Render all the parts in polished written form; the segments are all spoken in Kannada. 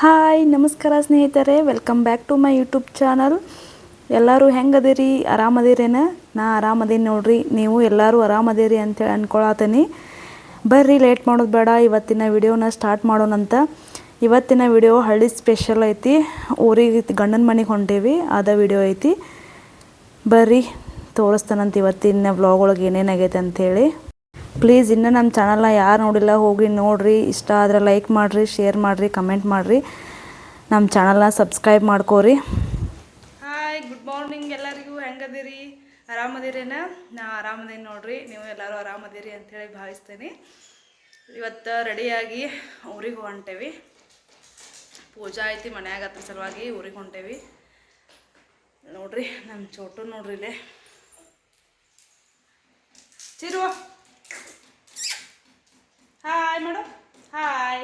ಹಾಯ್ ನಮಸ್ಕಾರ ಸ್ನೇಹಿತರೆ, welcome back to my YouTube channel. ಎಲ್ಲರೂ ಹೆಂಗದಿರಿ? ಆರಾಮದಿರೇನ? ನಾ ಆರಾಮದೀನಿ ನೋಡ್ರಿ. ನೀವು ಎಲ್ಲರೂ ಆರಾಮದಿರಿ ಅಂತೇಳಿ ಅಂದ್ಕೊಳತೀನಿ. ಬರ್ರಿ, ಲೇಟ್ ಮಾಡೋದು ಬೇಡ, ಇವತ್ತಿನ ವಿಡಿಯೋನ ಸ್ಟಾರ್ಟ್ ಮಾಡೋಣಂತ. ಇವತ್ತಿನ ವಿಡಿಯೋ ಹಳ್ಳಿ ಸ್ಪೆಷಲ್ ಐತಿ. ಊರಿಗೆ ಗಂಡನ ಮನೆಗೆ ಹೊಂಟೇವಿ, ಅದ ವಿಡಿಯೋ ಐತಿ. ಬರ್ರಿ ತೋರಿಸ್ತಾನಂತ ಇವತ್ತಿನ ವ್ಲಾಗ್ ಒಳಗೆ ಏನೇನಾಗೈತೆ ಅಂಥೇಳಿ. ಪ್ಲೀಸ್ ಇನ್ನೂ ನಮ್ಮ ಚಾನಲ್ನ ಯಾರು ನೋಡಿಲ್ಲ ಹೋಗಿ ನೋಡಿರಿ. ಇಷ್ಟ ಆದರೆ ಲೈಕ್ ಮಾಡಿರಿ, ಶೇರ್ ಮಾಡಿರಿ, ಕಮೆಂಟ್ ಮಾಡಿರಿ. ನಮ್ಮ ಚಾನಲ್ನ ಸಬ್ಸ್ಕ್ರೈಬ್ ಮಾಡ್ಕೋರಿ. ಹಾಯ್, ಗುಡ್ ಮಾರ್ನಿಂಗ್ ಎಲ್ಲರಿಗೂ. ಹೆಂಗದಿರಿ? ಆರಾಮದಿರೇನ? ನಾ ಆರಾಮದೀನಿ ನೋಡ್ರಿ. ನೀವು ಎಲ್ಲರೂ ಆರಾಮದಿರಿ ಅಂಥೇಳಿ ಭಾವಿಸ್ತೇನೆ. ಇವತ್ತು ರೆಡಿಯಾಗಿ ಊರಿಗೆ ಹೊಂಟೇವಿ. ಪೂಜಾ ಐತಿ ಮನ್ಯಾಗ, ಅದ್ರ ಸಲುವಾಗಿ ಊರಿಗೆ ಹೊಂಟೇವಿ ನೋಡ್ರಿ. ನಮ್ಮ ಚೋಟು ನೋಡ್ರಿ ಇಲ್ಲೇ ಚಿರುವ. Hi madam, hi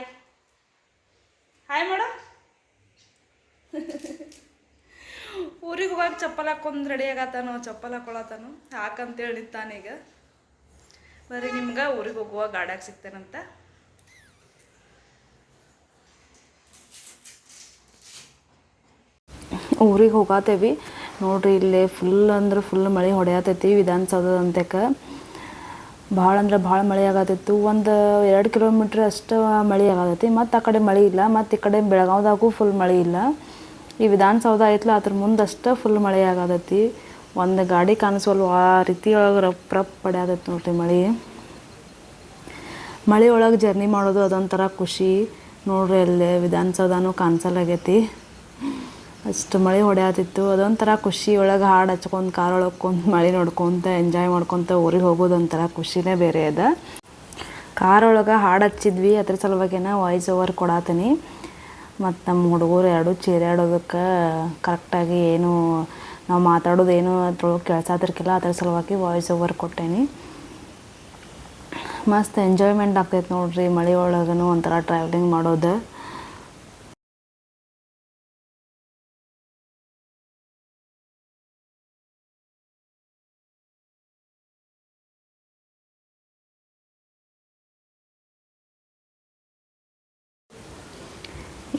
hi madam. ಊರಿಗೆ ಹೋಗಾಕ ಚಪ್ಪಲ್ ಹಾಕೊಂಡು ರೆಡಿ ಆಗತ್ತಾನು, ಚಪ್ಪಲ್ ಹಾಕೊಳತ್ತಾನು, ಹಾಕಂತೇಳಿ ನಿಂತಾನೀಗ. ಬರೀ ನಿಮ್ಗೆ ಊರಿಗೆ ಹೋಗುವ ಗಾಡ್ಯಾಗ ಸಿಗ್ತೇನಂತ. ಊರಿಗೆ ಹೋಗತ್ತೇವಿ ನೋಡ್ರಿ. ಇಲ್ಲೇ ಫುಲ್ ಅಂದ್ರೆ ಫುಲ್ ಮಳೆ ಹೊಡೆಯತೈತಿ. ವಿಧಾನಸೌಧದ ಅಂತಕ್ಕೆ ಭಾಳ ಅಂದ್ರೆ ಭಾಳ ಮಳೆ ಆಗತ್ತಿತ್ತು. ಒಂದು 2 ಕಿಲೋಮೀಟ್ರ್ ಅಷ್ಟು ಮಳೆ ಆಗತೈತಿ. ಮತ್ತು ಆ ಕಡೆ ಮಳೆ ಇಲ್ಲ. ಮತ್ತು ಈ ಕಡೆ ಬೆಳಗಾವ್ದಾಗೂ ಫುಲ್ ಮಳೆ ಇಲ್ಲ. ಈ ವಿಧಾನಸೌಧ ಐತ್ಲ ಅದ್ರ ಮುಂದಷ್ಟು ಫುಲ್ ಮಳೆ ಆಗತೈತಿ. ಒಂದು ಗಾಡಿ ಕಾಣಿಸೋಲ್ವ ಆ ರೀತಿ ಒಳಗೆ ರಪ್ ಪಡ್ಯಾತೈತಿ ನೋಡ್ರಿ ಮಳೆ. ಮಳೆ ಒಳಗೆ ಜರ್ನಿ ಮಾಡೋದು ಅದೊಂಥರ ಖುಷಿ ನೋಡ್ರಿ. ಅಲ್ಲೇ ವಿಧಾನಸೌಧನೂ ಕಾಣಿಸಲಾಗೈತಿ. ಅಷ್ಟು ಮಳೆ ಹೊಡೆಯತ್ತಿತ್ತು. ಅದೊಂಥರ ಖುಷಿ. ಒಳಗೆ ಹಾಡು ಹಚ್ಕೊಂಡು ಕಾರ್ ಒಳಗೆ ಕುಂತು ಮಳೆ ನೋಡ್ಕೊತ ಎಂಜಾಯ್ ಮಾಡ್ಕೊತ ಊರಿಗೆ ಹೋಗೋದೊಂಥರ ಖುಷಿನೇ ಬೇರೆ ಅದ. ಕಾರ್ ಒಳಗೆ ಹಾಡು ಹಚ್ಚಿದ್ವಿ, ಅದ್ರ ಸಲುವಾಗಿನ ವಾಯ್ಸ್ ಓವರ್ ಕೊಡತ್ತೀನಿ. ಮತ್ತು ನಮ್ಮ ಹುಡುಗರು ಎರಡು ಚೀರಾಡೋದಕ್ಕೆ ಕರೆಕ್ಟಾಗಿ ಏನು ನಾವು ಮಾತಾಡೋದೇನು ಅದ್ರೊಳಗೆ ಕೇಳ್ಸಾತಿರ್ಕಿಲ್ಲ. ಅದ್ರ ಸಲುವಾಗಿ ವಾಯ್ಸ್ ಓವರ್ ಕೊಟ್ಟೇನಿ. ಮಸ್ತ್ ಎಂಜಾಯ್ಮೆಂಟ್ ಆಗ್ತೈತೆ ನೋಡ್ರಿ ಮಳೆ ಒಳಗೂ ಒಂಥರ ಟ್ರಾವೆಲಿಂಗ್ ಮಾಡೋದು.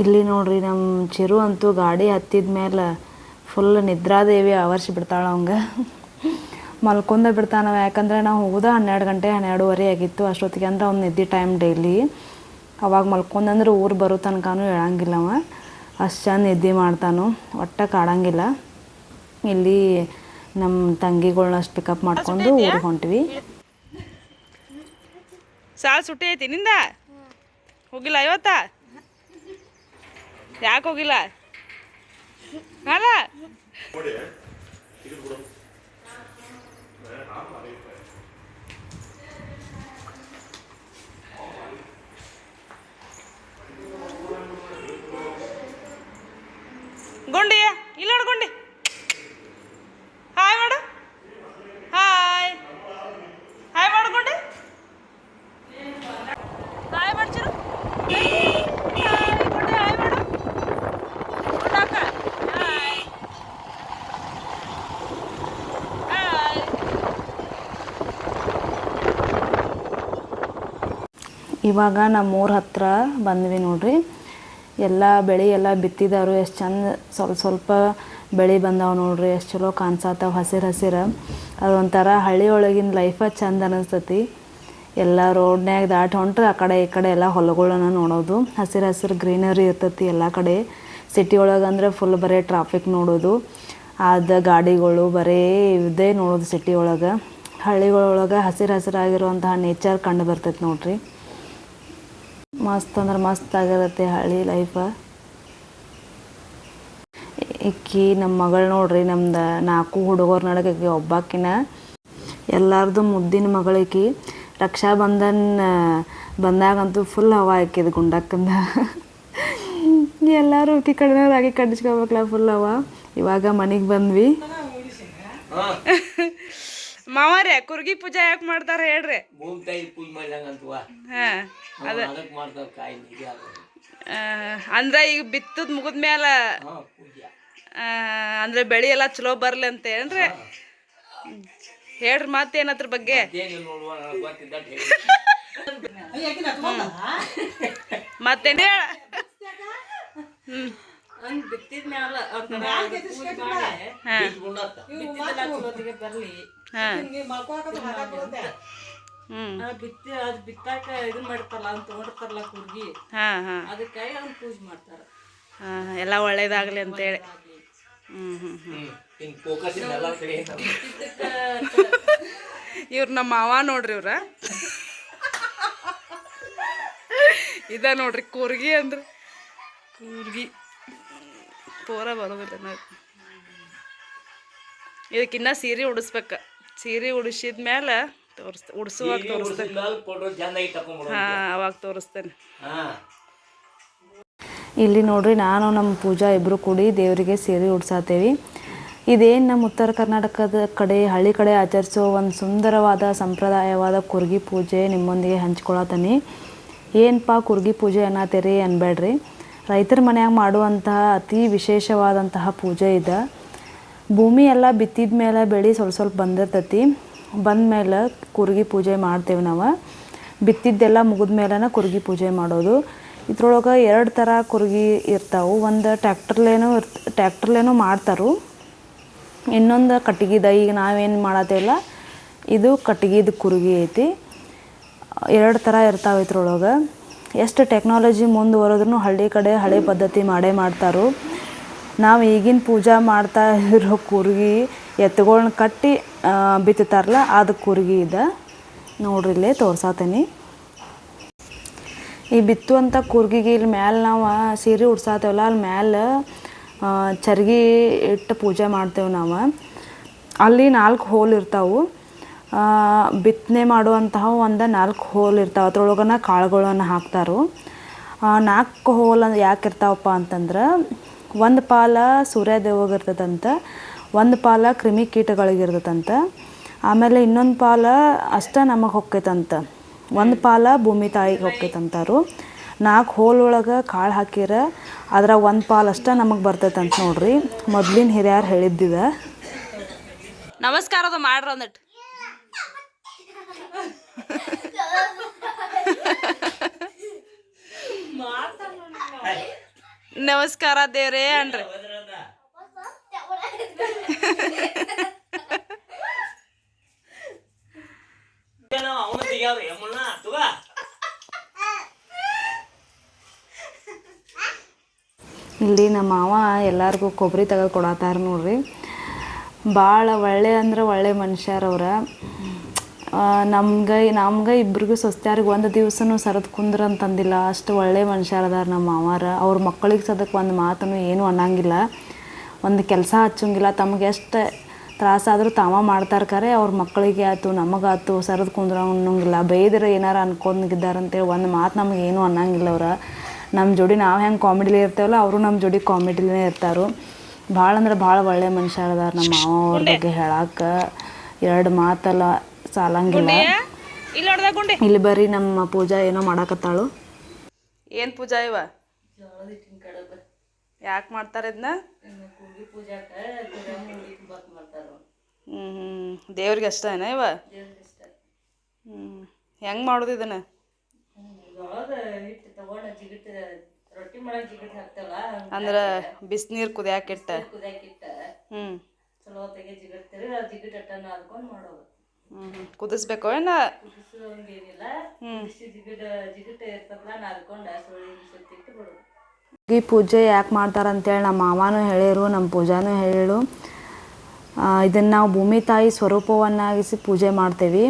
ಇಲ್ಲಿ ನೋಡ್ರಿ ನಮ್ಮ ಚಿರು ಅಂತೂ ಗಾಡಿ ಹತ್ತಿದ ಮೇಲೆ ಫುಲ್ ನಿದ್ರಾದೇವಿ ಆವರ್ಸಿ ಬಿಡ್ತಾಳೆ. ಅವಂಗೆ ಮಲ್ಕೊಂಡ ಬಿಡ್ತಾನವ. ಯಾಕಂದರೆ ನಾವು ಹೋಗೋದ 12 ಗಂಟೆ 12:30 ಆಗಿತ್ತು ಅಷ್ಟೊತ್ತಿಗೆ. ಅಂದ್ರೆ ಅವ್ನು ನಿದ್ದೆ ಟೈಮ್ ಡೈಲಿ ಅವಾಗ ಮಲ್ಕೊಂಡಂದ್ರೆ ಊರು ಬರೋ ತನಕನೂ ಹೇಳಂಗಿಲ್ಲವ. ಅಷ್ಟು ಚಂದ ನಿದ್ದೆ ಮಾಡ್ತಾನು, ಒಟ್ಟು ಕಾಡಂಗಿಲ್ಲ. ಇಲ್ಲಿ ನಮ್ಮ ತಂಗಿಗಳ್ನ ಅಷ್ಟು ಪಿಕಪ್ ಮಾಡ್ಕೊಂಡು ಊರಿಗೆ ಹೊಂಟ್ವಿ. ಸಾಲ್ ಸುಟ್ಟಿ ಐತಿ ನಿಂದ? ಹೋಗಿಲ್ಲ ಇವತ್ತ? ಯಾಕೆ ಹೋಗಿಲ್ಲ? ಅಲ್ಲ ಗುಂಡಿ ಇಲ್ಲ ನೋಡು ಗುಂಡಿ. ಹಾಯ್ ಮಾಡು, ಹಾಯ್ ಹಾಯ್ ಮಾಡು ಗುಂಡಿ. ಹಾಯ್ ಮಾಡ್ಚಿರು. ಇವಾಗ ನಮ್ಮೂರ ಹತ್ರ ಬಂದ್ವಿ ನೋಡ್ರಿ. ಎಲ್ಲ ಬೆಳೆ ಎಲ್ಲ ಬಿತ್ತಿದವರು ಎಷ್ಟು ಚಂದ ಸ್ವಲ್ಪ ಬೆಳೆ ಬಂದಾವೆ ನೋಡ್ರಿ. ಎಷ್ಟು ಚಲೋ ಕಾಣಿಸತ್ತಾವ ಹಸಿರು. ಅದೊಂಥರ ಹಳ್ಳಿ ಒಳಗಿನ ಲೈಫ ಚಂದ ಅನಿಸ್ತತಿ. ಎಲ್ಲ ರೋಡ್ನ್ಯಾಗ ದಾಟಿ ಹೊಂಟ್ರೆ ಆ ಕಡೆ ಈ ಕಡೆ ಎಲ್ಲ ಹೊಲಗಳನ್ನ ನೋಡೋದು. ಹಸಿರು ಗ್ರೀನರಿ ಇರ್ತೈತಿ ಎಲ್ಲ ಕಡೆ. ಸಿಟಿ ಒಳಗೆ ಅಂದರೆ ಫುಲ್ ಬರೀ ಟ್ರಾಫಿಕ್ ನೋಡೋದು, ಅದು ಗಾಡಿಗಳು ಬರೀ ಇದೇ ನೋಡೋದು ಸಿಟಿ ಒಳಗೆ. ಹಳ್ಳಿಗಳೊಳಗೆ ಹಸಿರಾಗಿರುವಂತಹ ನೇಚರ್ ಕಂಡು ಬರ್ತೈತಿ ನೋಡ್ರಿ. ಮಸ್ತ್ ಅಂದ್ರೆ ಮಸ್ತ್ ಆಗಿರತ್ತೆ ಹಳ್ಳಿ ಲೈಫ. ಇಕ್ಕಿ ನಮ್ಮ ಮಗಳು ನೋಡ್ರಿ, ನಮ್ದು 4 ಹುಡುಗರ ನಡಗೆ ಒಬ್ಬಾಕಿನ ಎಲ್ಲರದು ಮುದ್ದಿನ ಮಗಳಿಕಿ. ರಕ್ಷಾ ಬಂಧನ್ ಬಂದಾಗಂತೂ ಫುಲ್ ಹವಾ ಹಾಕಿದ್ ಗುಂಡಕ್ಕಂದ. ಎಲ್ಲರೂ ಈ ಕಡೆ ರಾಗಿ ಕಟ್ಟಿಸ್ಕೋಬೇಕಲ್ಲ, ಫುಲ್ ಹವಾ. ಇವಾಗ ಮನೆಗೆ ಬಂದ್ವಿ. ಮಾವರೇ, ಕುರ್ಗಿ ಪೂಜೆ ಯಾಕೆ ಮಾಡ್ತಾರೆ ಹೇಳ್ರಿ? ಅಂದ್ರೆ ಈಗ ಬಿತ್ತದ ಮುಗಿದ್ಮ್ಯಾಲ ಅಂದ್ರೆ ಬೆಳೆ ಎಲ್ಲ ಚಲೋ ಬರ್ಲಿ ಅಂತ ಏನ್ರಿ? ಹೇಳ್ರಿ ಮತ್ತೇನ ಅದ್ರ ಬಗ್ಗೆ? ಮತ್ತೇನ ಹಂಗ್ ಬಿತ್ತಿದ ಮ್ಯಾಲ ಬರ್ಲಿ ಬಿತ್ತಿ ಅದ್ ಬಿತ್ತಾಕ ಇದನ್ ಮಾಡಿರ್ತಾರಲ್ಲ ಅವ್ನ್ ತಗೊಂಡಿರ್ತಾರಲ್ಲ ಕುರ್ಗಿ ಅದಕ್ಕಾಗಿ ಅವ್ನ್ ಪೂಜೆ ಮಾಡ್ತಾರ. ಎಲ್ಲ ಒಳ್ಳೇದಾಗ್ಲಿ ಅಂತೇಳಿ. ಇವ್ರು ನಮ್ಮ ಮಾವ ನೋಡ್ರಿ ಇವ್ರ ಇದ ನೋಡ್ರಿ ಕೂರ್ಗಿ ಅಂದ್ರೆ ಕೂರ್ಗಿ ಪೂರ ಬರೋದಿಲ್ಲ ನೋಡಿ. ಇದಕ್ಕಿನ್ನ ಸೀರೆ ಉಡಿಸ್ಬೇಕ. ಸೀರೆ ಉಡಿಸಿದ್ಮೇಲೆ ಉಡ್ಸುವಾಗ ತೋರಿಸ್ತೇನೆ. ಅವಾಗ ತೋರಿಸ್ತೇನೆ. ಇಲ್ಲಿ ನೋಡ್ರಿ ನಾನು ನಮ್ಮ ಪೂಜಾ ಇಬ್ಬರು ಕೂಡಿ ದೇವರಿಗೆ ಸೀರೆ ಉಡ್ಸಾತೇವಿ. ಇದೇನು ನಮ್ಮ ಉತ್ತರ ಕರ್ನಾಟಕದ ಕಡೆ ಹಳ್ಳಿ ಕಡೆ ಆಚರಿಸೋ ಒಂದು ಸುಂದರವಾದ ಸಂಪ್ರದಾಯವಾದ ಕುರ್ಗಿ ಪೂಜೆ ನಿಮ್ಮೊಂದಿಗೆ ಹಂಚ್ಕೊಳತೀನಿ. ಏನಪ್ಪ ಕುರ್ಗಿ ಪೂಜೆ ಅನ್ನತ್ತೀರಿ ಅನ್ಬೇಡ್ರಿ. ರೈತರ ಮನ್ಯಾಗ ಮಾಡುವಂತಹ ಅತಿ ವಿಶೇಷವಾದಂತಹ ಪೂಜೆ ಇದೆ. ಭೂಮಿ ಎಲ್ಲ ಬಿತ್ತಿದ ಮೇಲೆ ಬೆಳೆ ಸ್ವಲ್ಪ ಬಂದಿರ್ತೈತಿ. ಬಂದಮೇಲೆ ಕುರ್ಗಿ ಪೂಜೆ ಮಾಡ್ತೇವೆ ನಾವು. ಬಿತ್ತಿದ್ದೆಲ್ಲ ಮುಗಿದ ಮೇಲೆನ ಕುರ್ಗಿ ಪೂಜೆ ಮಾಡೋದು. ಇದ್ರೊಳಗೆ 2 ಥರ ಕುರ್ಗಿ ಇರ್ತಾವೆ. ಒಂದು ಟ್ಯಾಕ್ಟರ್ಲೇನೋ ಮಾಡ್ತಾರೆ, ಇನ್ನೊಂದು ಕಟ್ಟಿಗೆದ. ಈಗ ನಾವೇನು ಮಾಡತ್ತೇವಲ್ಲ ಇದು ಕಟ್ಟಿಗೆದ ಕುರ್ಗಿ ಐತಿ. 2 ಥರ ಇರ್ತಾವೆ ಇದ್ರೊಳಗೆ. ಎಷ್ಟು ಟೆಕ್ನಾಲಜಿ ಮುಂದುವರೆದ್ರೂ ಹಳ್ಳಿ ಕಡೆ ಹಳೆ ಪದ್ಧತಿ ಮಾಡ್ತಾರೆ. ನಾವು ಈಗಿನ ಪೂಜಾ ಮಾಡ್ತಾ ಇರೋ ಕುರ್ಗಿ ಎತ್ತುಗಳ್ನ ಕಟ್ಟಿ ಬಿತ್ತುತ್ತಾರಲ್ಲ ಅದು ಕುರ್ಗಿ ಇದೆ ನೋಡ್ರಿ. ಇಲ್ಲೇ ತೋರ್ಸಾತೀನಿ. ಈ ಬಿತ್ತುವಂಥ ಕುರ್ಗಿಗೆ ಇಲ್ಲಿ ಮ್ಯಾಲೆ ನಾವು ಸೀರೆ ಉಡ್ಸಾತೇವಲ್ಲ ಅಲ್ಲಿ ಮ್ಯಾಲೆ ಚರ್ಗಿ ಇಟ್ಟು ಪೂಜೆ ಮಾಡ್ತೇವೆ ನಾವು. ಅಲ್ಲಿ 4 ಹೋಲ್ ಇರ್ತಾವೆ. ಬಿತ್ತನೆ ಮಾಡುವಂತಹ 4 ಹೋಲ್ ಇರ್ತಾವೆ. ಅದ್ರೊಳಗನ ಕಾಳುಗಳನ್ನು ಹಾಕ್ತಾರೆ. 4 ಹೋಲ್ ಯಾಕೆ ಇರ್ತಾವಪ್ಪ ಅಂತಂದ್ರೆ ಒಂದು ಪಾಲ ಸೂರ್ಯದೇವಗೆ ಇರ್ತದಂತೆ, ಒಂದು ಪಾಲ ಕ್ರಿಮಿ ಕೀಟಗಳಿಗಿರ್ತದಂತೆ, ಆಮೇಲೆ ಇನ್ನೊಂದು ಪಾಲ ಅಷ್ಟೇ ನಮಗೆ ಹೊಕ್ಕೈತಂತ, ಒಂದು ಪಾಲ ಭೂಮಿ ತಾಯಿಗೆ ಹೊಕ್ಕೈತಂತಾರು. 4 ಹೋಲ್ ಒಳಗೆ ಕಾಳು ಹಾಕಿರ ಅದ್ರಾಗ ಒಂದು ಪಾಲು ಅಷ್ಟೇ ನಮಗೆ ಬರ್ತೈತಂತ ನೋಡ್ರಿ. ಮೊದ್ಲಿನ ಹಿರಿಯರು ಹೇಳಿದ್ದಿದೆ. ನಮಸ್ಕಾರದ ಮಾಡ್ರ ಅಂದಟ್ಟು. ನಮಸ್ಕಾರ ದೇವ್ರೇ ಅನ್ರಿ. ಇಲ್ಲಿ ನಮ್ಮ ಮಾವ ಎಲ್ಲರಿಗೂ ಕೊಬ್ಬರಿ ತೆಗೆದು ಕೊಡತ್ತಾರ ನೋಡ್ರಿ. ಭಾಳ ಒಳ್ಳೆ ಮನುಷ್ಯರವ್ರ. ನಮ್ಗೆ ಇಬ್ರಿಗೂ ಸ್ವಸ್ತ್ಯಾರಿಗೆ ಒಂದು ದಿವಸನೂ ಸರದ್ ಕುಂದ್ರ ಅಂತಂದಿಲ್ಲ. ಅಷ್ಟು ಒಳ್ಳೆ ಮನುಷ್ಯರದಾರ ನಮ್ಮ ಮಾವಾರ. ಅವ್ರ ಮಕ್ಕಳಿಗೆ ಸದಕ್ಕೆ ಒಂದು ಮಾತನ್ನು ಏನೂ ಅನ್ನಂಗಿಲ್ಲ, ಒಂದು ಕೆಲಸ ಹಚ್ಚಂಗಿಲ್ಲ. ತಮಗೆ ಎಷ್ಟು ತ್ರಾಸಾದರೂ ತಾವ ಮಾಡ್ತಾರೆ. ಖರೆ ಅವ್ರ ಮಕ್ಕಳಿಗೆ ಆಯ್ತು ನಮಗಾಯ್ತು ಸರದ್ ಕುಂದ್ರ ಅನ್ನೋಂಗಿಲ್ಲ. ಬೈದ್ರೆ ಏನಾರ ಅನ್ಕೊಂಡಿದ್ದಾರಂತೇಳಿ ಒಂದು ಮಾತು ನಮ್ಗೆ ಏನೂ ಅನ್ನಂಗಿಲ್ಲ. ಅವ್ರ ನಮ್ಮ ಜೋಡಿ ನಾವು ಹೆಂಗೆ ಕಾಮಿಡಿಲಿ ಇರ್ತೇವಲ್ಲ ಅವರು ನಮ್ಮ ಜೋಡಿ ಕಾಮಿಡಿಲಿನೇ ಇರ್ತಾರೋ. ಭಾಳ ಅಂದ್ರೆ ಭಾಳ ಒಳ್ಳೆ ಮನುಷ್ಯರದಾರ ನಮ್ಮ ಮಾವ. ಅವ್ರ ಬಗ್ಗೆ ಹೇಳಕ್ಕೆ 2 ಮಾತಲ್ಲ ಸಾಲಂಗಿಲ್ಲ. ಇಲ್ಲಿ ಬರ್ರಿ ನಮ್ಮ ಪೂಜಾ ಏನೋ ಮಾಡಾಕತ್ತಾಳು. ಏನು ಪೂಜಾ ಇವ? ಯಾಕೆ ಮಾಡ್ತಾರೆ ಇದನ್ನ? ದೇವ್ರಿಗೆ ಅಷ್ಟ ಏನ ಇವ? ಹೆಂಗೆ ಮಾಡೋದು ಇದನ್ನ? ಅಂದ್ರೆ ಬಿಸಿನೀರು ಕುದಿಯಾಕಿಟ್ಟ ಕುದಿಸ್ಬೇಕು ಏನ? ಈ ಪೂಜೆ ಯಾಕೆ ಮಾಡ್ತಾರಂತೇಳಿ ನಮ್ಮ ಮಾವನೂ ಹೇಳಿರು, ನಮ್ಮ ಪೂಜಾನೂ ಹೇಳಿಳು. ಇದನ್ನು ನಾವು ಭೂಮಿ ತಾಯಿ ಸ್ವರೂಪವನ್ನಾಗಿಸಿ ಪೂಜೆ ಮಾಡ್ತೇವೆ.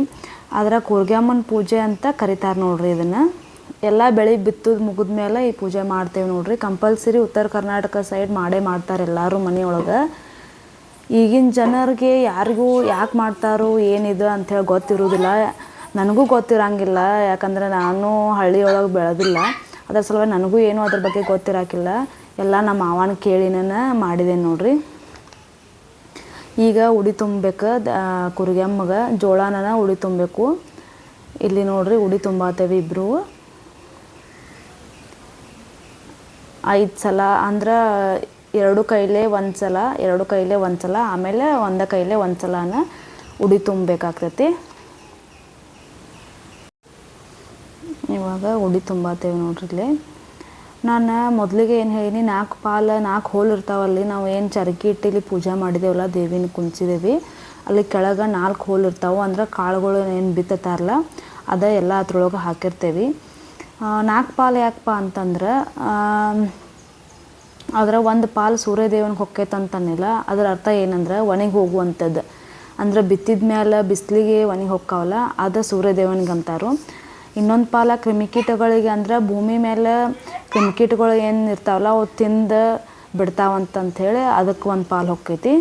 ಅದರ ಕುರ್ಗ್ಯಮ್ಮನ ಪೂಜೆ ಅಂತ ಕರಿತಾರೆ ನೋಡ್ರಿ. ಇದನ್ನು ಎಲ್ಲ ಬೆಳೆ ಬಿತ್ತೋದು ಮುಗಿದ ಮೇಲೆ ಈ ಪೂಜೆ ಮಾಡ್ತೇವೆ ನೋಡ್ರಿ. ಕಂಪಲ್ಸರಿ ಉತ್ತರ ಕರ್ನಾಟಕ ಸೈಡ್ ಮಾಡ್ತಾರೆ ಎಲ್ಲರೂ ಮನೆಯೊಳಗೆ. ಈಗಿನ ಜನರಿಗೆ ಯಾರಿಗೂ ಯಾಕೆ ಮಾಡ್ತಾರೋ ಏನಿದೆ ಅಂಥೇಳಿ ಗೊತ್ತಿರೋದಿಲ್ಲ. ನನಗೂ ಗೊತ್ತಿರಂಗಿಲ್ಲ, ಯಾಕಂದರೆ ನಾನು ಹಳ್ಳಿಯೊಳಗೆ ಬೆಳೆದಿಲ್ಲ. ಅದ್ರ ಸಲುವಾಗಿ ನನಗೂ ಏನೂ ಅದ್ರ ಬಗ್ಗೆ ಗೊತ್ತಿರಾಕಿಲ್ಲ. ಎಲ್ಲ ನಮ್ಮ ಮಾವನ ಕೇಳಿನ ಮಾಡಿದ್ದೇನೆ ನೋಡ್ರಿ. ಈಗ ಉಡಿ ತುಂಬಬೇಕು ಕುರ್ಗ್ಯಮ್ಮಗೆ. ಜೋಳನ ಉಡಿ ತುಂಬಬೇಕು. ಇಲ್ಲಿ ನೋಡ್ರಿ ಉಡಿ ತುಂಬಾತೇವೆ ಇಬ್ಬರು 5 ಸಲ. ಅಂದ್ರೆ 2 ಕೈಲೇ ಒಂದು ಸಲ ಆಮೇಲೆ ಒಂದು ಕೈಲೇ ಒಂದು ಸಲನ ಉಡಿ ತುಂಬಬೇಕಾಗ್ತೈತಿ. ಇವಾಗ ಉಡಿ ತುಂಬಾತೇವೆ ನೋಡ್ರಿ. ಇಲ್ಲಿ ನಾನು ಮೊದಲಿಗೆ ಏನು ಹೇಳೀನಿ 4 ಹೋಲ್ ಇರ್ತಾವಲ್ಲಿ ನಾವು ಏನು ಚರಗಿ ಇಟ್ಟಿಲ್ಲಿ ಪೂಜೆ ಮಾಡಿದೇವಲ್ಲ ದೇವಿನ ಕುಂಚಿದೇವಿ ಅಲ್ಲಿ ಕೆಳಗೆ 4 ಹೋಲ್ ಇರ್ತಾವೆ ಅಂದ್ರೆ ಕಾಳುಗಳು ಏನು ಬಿತ್ತತಾರಲ್ಲ ಅದ ಎಲ್ಲ ಅದ್ರೊಳಗೆ ಹಾಕಿರ್ತೇವೆ 4 ಪಾಲು ಯಾಕಪ್ಪ ಅಂತಂದ್ರೆ ಅದರ ಒಂದು ಪಾಲು ಸೂರ್ಯದೇವನಿಗೆ ಹೊಕ್ಕೈತಂತನಿಲ್ಲ ಅದರ ಅರ್ಥ ಏನಂದ್ರೆ ಒಣಗಿ ಹೋಗುವಂಥದ್ದು ಅಂದ್ರೆ ಬಿತ್ತಿದ ಮೇಲೆ ಬಿಸಿಲಿಗೆ ಒಣಗಿ ಹೊಕ್ಕಾವಲ್ಲ ಅದು ಸೂರ್ಯದೇವನಿಗೆ ಅಂತಾರು ಇನ್ನೊಂದು ಪಾಲ ಕ್ರಿಮಿಕೀಟಗಳಿಗೆ ಅಂದ್ರೆ ಭೂಮಿ ಮೇಲೆ ಕ್ರಿಮಿಕೀಟಗಳು ಏನು ಇರ್ತಾವಲ್ಲ ಅವು ತಿಂದು ಬಿಡ್ತಾವಂತಂಥೇಳಿ ಅದಕ್ಕೆ ಒಂದು ಪಾಲು ಹೊಕ್ಕೈತಿ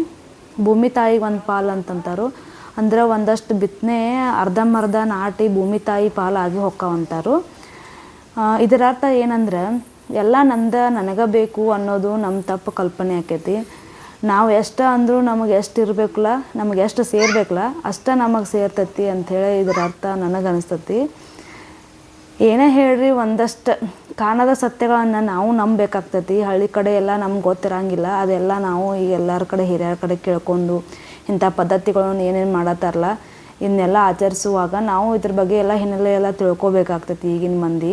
ಭೂಮಿ ತಾಯಿಗೆ ಒಂದು ಪಾಲು ಅಂತಂತಾರು ಅಂದ್ರೆ ಒಂದಷ್ಟು ಬಿತ್ತನೆ ಅರ್ಧಂಬರ್ಧ ನಾಟಿ ಭೂಮಿ ತಾಯಿ ಪಾಲಾಗಿ ಹೊಕ್ಕಾವಂತಾರು ಇದರ ಅರ್ಥ ಏನಂದ್ರೆ ಎಲ್ಲ ನನಗೆ ಬೇಕು ಅನ್ನೋದು ನಮ್ಮ ತಪ್ಪು ಕಲ್ಪನೆ ಆಕೈತಿ ನಾವು ಎಷ್ಟು ಅಂದರೂ ನಮಗೆ ಎಷ್ಟು ಇರಬೇಕಲ್ಲ ನಮಗೆ ಎಷ್ಟು ಸೇರ್ಬೇಕಲ್ಲ ಅಷ್ಟು ನಮಗೆ ಸೇರ್ತೈತಿ ಅಂಥೇಳಿ ಇದರ ಅರ್ಥ ನನಗೆ ಅನಿಸ್ತತಿ ಏನೇ ಹೇಳ್ರಿ ಒಂದಷ್ಟು ಕಾಣದ ಸತ್ಯಗಳನ್ನು ನಾವು ನಂಬಬೇಕಾಗ್ತೈತಿ ಹಳ್ಳಿ ಕಡೆ ಎಲ್ಲ ನಮ್ಗೆ ಗೊತ್ತಿರಂಗಿಲ್ಲ ಅದೆಲ್ಲ ನಾವು ಈಗ ಎಲ್ಲರ ಕಡೆ ಹಿರಿಯರ ಕಡೆ ಕೇಳ್ಕೊಂಡು ಇಂಥ ಪದ್ಧತಿಗಳನ್ನು ಏನೇನು ಮಾಡತ್ತಾರಲ್ಲ ಇದನ್ನೆಲ್ಲ ಆಚರಿಸುವಾಗ ನಾವು ಇದ್ರ ಬಗ್ಗೆ ಎಲ್ಲ ಹಿನ್ನೆಲೆ ಎಲ್ಲ ತಿಳ್ಕೊಬೇಕಾಗ್ತೈತಿ ಈಗಿನ ಮಂದಿ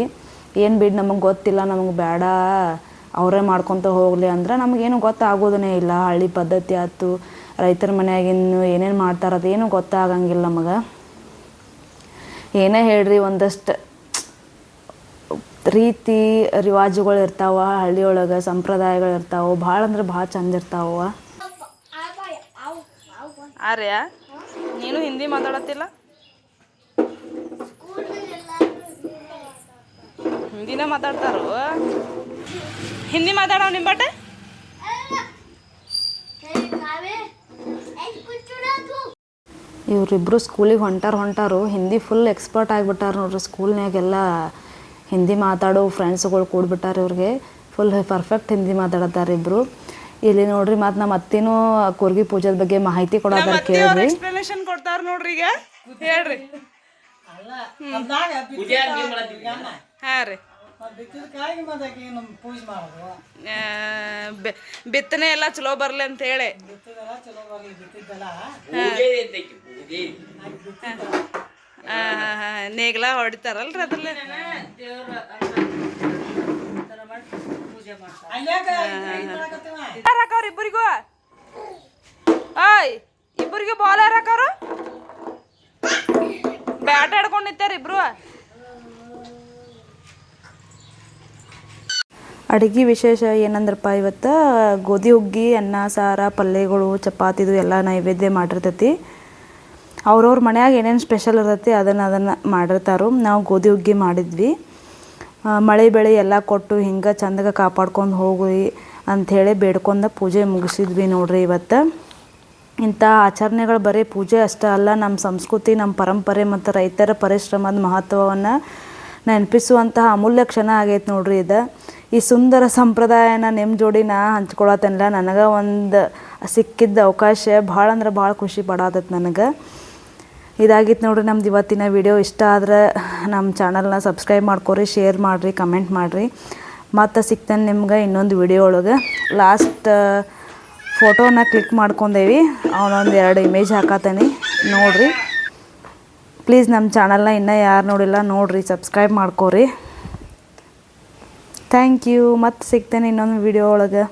ಏನು ಬಿಡು ನಮಗೆ ಗೊತ್ತಿಲ್ಲ ನಮಗೆ ಬೇಡ ಅವರೇ ಮಾಡ್ಕೊತ ಹೋಗಲಿ ಅಂದ್ರೆ ನಮಗೇನು ಗೊತ್ತಾಗೋದೇ ಇಲ್ಲ ಹಳ್ಳಿ ಪದ್ಧತಿ ಆಯ್ತು ರೈತರ ಮನೆಯಾಗಿನ್ನು ಏನೇನು ಮಾಡ್ತಾರೆ ಅದೇನು ಗೊತ್ತಾಗಂಗಿಲ್ಲ ನಮಗೆ ಏನೇ ಹೇಳ್ರಿ ಒಂದಷ್ಟು ರೀತಿ ರಿವಾಜುಗಳು ಇರ್ತಾವೆ ಹಳ್ಳಿಯೊಳಗೆ ಸಂಪ್ರದಾಯಗಳು ಇರ್ತಾವೆ ಭಾಳ ಅಂದ್ರೆ ಭಾಳ ಚಂದ ಇರ್ತಾವೆ ಆರ್ಯ ನೀನು ಹಿಂದಿ ಮಾತಾಡತ್ತಿಲ್ಲ ಹಿಂದಿನ ಮಾತಾಡ್ತಾರೋ ಹಿಂದಿ ಮಾತಾಡೋ ನಿಮ್ಮ ಬಟ್ಟೆ ಇವರಿಬ್ಬರು ಸ್ಕೂಲಿಗೆ ಹೊಂಟಾರು ಹಿಂದಿ ಫುಲ್ ಎಕ್ಸ್ಪರ್ಟ್ ಆಗಿಬಿಟ್ಟಾರ ನೋಡ್ರಿ ಸ್ಕೂಲ್ನಾಗೆಲ್ಲ ಹಿಂದಿ ಮಾತಾಡೋ ಫ್ರೆಂಡ್ಸ್ಗಳು ಕೂಡ್ಬಿಟ್ಟಾರೆ ಇವ್ರಿಗೆ ಫುಲ್ ಪರ್ಫೆಕ್ಟ್ ಹಿಂದಿ ಮಾತಾಡತ್ತಾರೆ ಇಬ್ಬರು ಇಲ್ಲಿ ನೋಡ್ರಿ ಮತ್ತು ನಮ್ಮ ಅತ್ತಿನೂ ಕೂರ್ಗಿ ಪೂಜೆದ ಬಗ್ಗೆ ಮಾಹಿತಿ ಕೊಡೋದಾರ ಕೇಳ್ರಿ ಎಕ್ಸ್ಪ್ಲನೇಷನ್ ಕೊಡ್ತಾರ ನೋಡ್ರಿ ಈಗ ಹೇಳ್ರಿ ಹಾಂ ರೀ ಬಿತ್ತನೆ ಎಲ್ಲ ಚಲೋ ಬರ್ಲಿ ಅಂತ ಹೇಳಿ ನೇಗ್ಲ ಹೊಡಿತಾರಲ್ರಿ ಅದ್ರಲ್ಲೇ ಹಾಕವ್ರ ಇಬ್ಬರಿಗೂ ಓಯ್ ಇಬ್ಬರಿಗೂ ಬಾಲ್ ಯಾರು ಹಾಕವ್ರು ಬ್ಯಾಟ್ ಆಡ್ಕೊಂಡು ನಿಂತಾರ ಇಬ್ರು ಅಡುಗೆ ವಿಶೇಷ ಏನಂದ್ರಪ್ಪ ಇವತ್ತು ಗೋಧಿ ಹುಗ್ಗಿ ಅನ್ನ ಸಾರ ಪಲ್ಯಗಳು ಚಪಾತಿದು ಎಲ್ಲ ನೈವೇದ್ಯ ಮಾಡಿರ್ತೈತಿ ಅವ್ರವ್ರ ಮನ್ಯಾಗ ಏನೇನು ಸ್ಪೆಷಲ್ ಇರ್ತೈತಿ ಅದನ್ನು ಮಾಡಿರ್ತಾರೋ ನಾವು ಗೋಧಿ ಹುಗ್ಗಿ ಮಾಡಿದ್ವಿ ಮಳೆ ಬೆಳೆ ಎಲ್ಲ ಕೊಟ್ಟು ಹಿಂಗೆ ಚಂದಗೆ ಕಾಪಾಡ್ಕೊಂಡು ಹೋಗಿ ಅಂಥೇಳಿ ಬೇಡ್ಕೊಂಡು ಪೂಜೆ ಮುಗಿಸಿದ್ವಿ ನೋಡ್ರಿ ಇವತ್ತು ಇಂಥ ಆಚರಣೆಗಳು ಬರೀ ಪೂಜೆ ಅಷ್ಟೇ ಅಲ್ಲ ನಮ್ಮ ಸಂಸ್ಕೃತಿ ನಮ್ಮ ಪರಂಪರೆ ಮತ್ತು ರೈತರ ಪರಿಶ್ರಮದ ಮಹತ್ವವನ್ನು ನೆನಪಿಸುವಂತಹ ಅಮೂಲ್ಯ ಕ್ಷಣ ಆಗೈತೆ ನೋಡ್ರಿ ಇದು ಈ ಸುಂದರ ಸಂಪ್ರದಾಯನ ನಿಮ್ಮ ಜೋಡಿ ನಾ ಹಂಚ್ಕೊಳತ್ತೇನಿಲ್ಲ ನನಗೆ ಒಂದು ಸಿಕ್ಕಿದ್ದ ಅವಕಾಶ ಭಾಳ ಅಂದ್ರೆ ಭಾಳ ಖುಷಿ ಪಡಾತೈತೆ ನನಗೆ ಇದಾಗಿತ್ತು ನೋಡ್ರಿ ನಮ್ದು ಇವತ್ತಿನ ವಿಡಿಯೋ ಇಷ್ಟ ಆದ್ರೆ ನಮ್ಮ ಚಾನಲ್ನ ಸಬ್ಸ್ಕ್ರೈಬ್ ಮಾಡ್ಕೊರಿ ಶೇರ್ ಮಾಡಿರಿ ಕಮೆಂಟ್ ಮಾಡಿರಿ ಮತ್ತು ಸಿಗ್ತಾನೆ ನಿಮ್ಗೆ ಇನ್ನೊಂದು ವಿಡಿಯೋ ಒಳಗೆ ಲಾಸ್ಟ್ ಫೋಟೋನ ಕ್ಲಿಕ್ ಮಾಡ್ಕೊಂಡೇವಿ ಅವನೊಂದು 2 ಇಮೇಜ್ ಹಾಕತ್ತೇನೆ ನೋಡಿರಿ ಪ್ಲೀಸ್ ನಮ್ಮ ಚಾನಲ್ನ ಇನ್ನೂ ಯಾರು ನೋಡಿಲ್ಲ ನೋಡಿರಿ ಸಬ್ಸ್ಕ್ರೈಬ್ ಮಾಡ್ಕೊರಿ ಥ್ಯಾಂಕ್ ಯು ಮತ್ತೆ ಸಿಗ್ತೇನೆ ಇನ್ನೊಂದು ವಿಡಿಯೋ ಒಳಗೆ